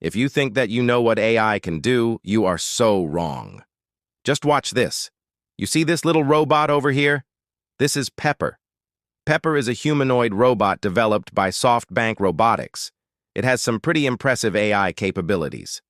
If you think that you know what AI can do, you are so wrong. Just watch this. You see this little robot over here? This is Pepper. Pepper is a humanoid robot developed by SoftBank Robotics. It has some pretty impressive AI capabilities.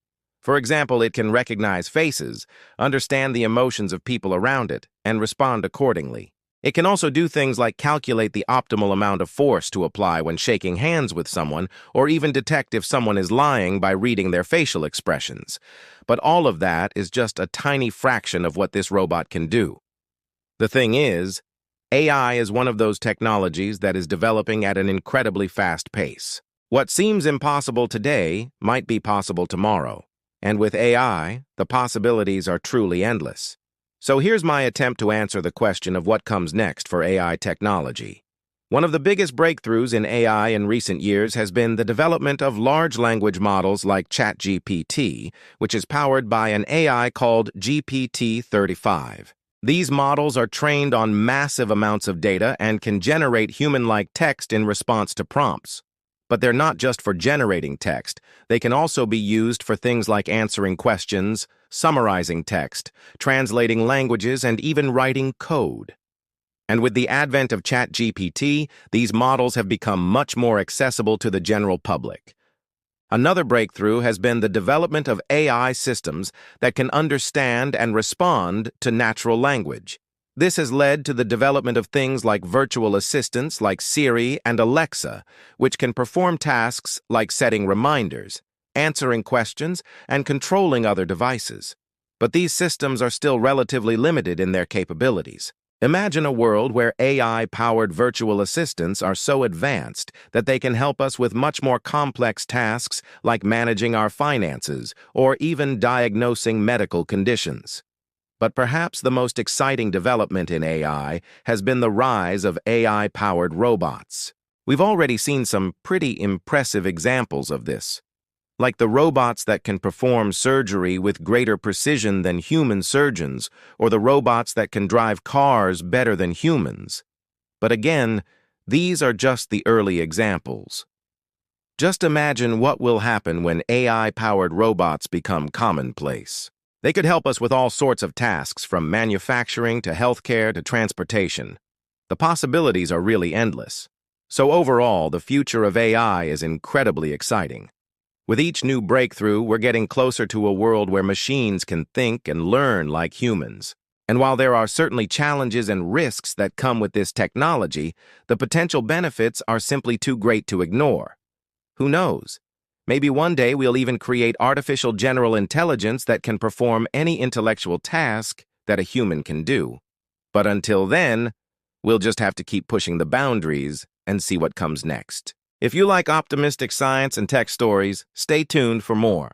For example, it can recognize faces, understand the emotions of people around it, and respond accordingly. It can also do things like calculate the optimal amount of force to apply when shaking hands with someone, or even detect if someone is lying by reading their facial expressions. But all of that is just a tiny fraction of what this robot can do. The thing is, AI is one of those technologies that is developing at an incredibly fast pace. What seems impossible today might be possible tomorrow. And with AI, the possibilities are truly endless. So here's my attempt to answer the question of what comes next for AI technology. One of the biggest breakthroughs in AI in recent years has been the development of large language models like ChatGPT, which is powered by an AI called GPT-35. These models are trained on massive amounts of data and can generate human-like text in response to prompts. But they're not just for generating text. They can also be used for things like answering questions, summarizing text, translating languages, and even writing code. And with the advent of ChatGPT, these models have become much more accessible to the general public. Another breakthrough has been the development of AI systems that can understand and respond to natural language. This has led to the development of things like virtual assistants like Siri and Alexa, which can perform tasks like setting reminders, answering questions, and controlling other devices. But these systems are still relatively limited in their capabilities. Imagine a world where AI-powered virtual assistants are so advanced that they can help us with much more complex tasks like managing our finances or even diagnosing medical conditions. But perhaps the most exciting development in AI has been the rise of AI-powered robots. We've already seen some pretty impressive examples of this, like the robots that can perform surgery with greater precision than human surgeons, or the robots that can drive cars better than humans. But again, these are just the early examples. Just imagine what will happen when AI-powered robots become commonplace. They could help us with all sorts of tasks, from manufacturing to healthcare to transportation. The possibilities are really endless. So overall, the future of AI is incredibly exciting. With each new breakthrough, we're getting closer to a world where machines can think and learn like humans. And while there are certainly challenges and risks that come with this technology, the potential benefits are simply too great to ignore. Who knows? Maybe one day we'll even create artificial general intelligence that can perform any intellectual task that a human can do. But until then, we'll just have to keep pushing the boundaries and see what comes next. If you like optimistic science and tech stories, stay tuned for more.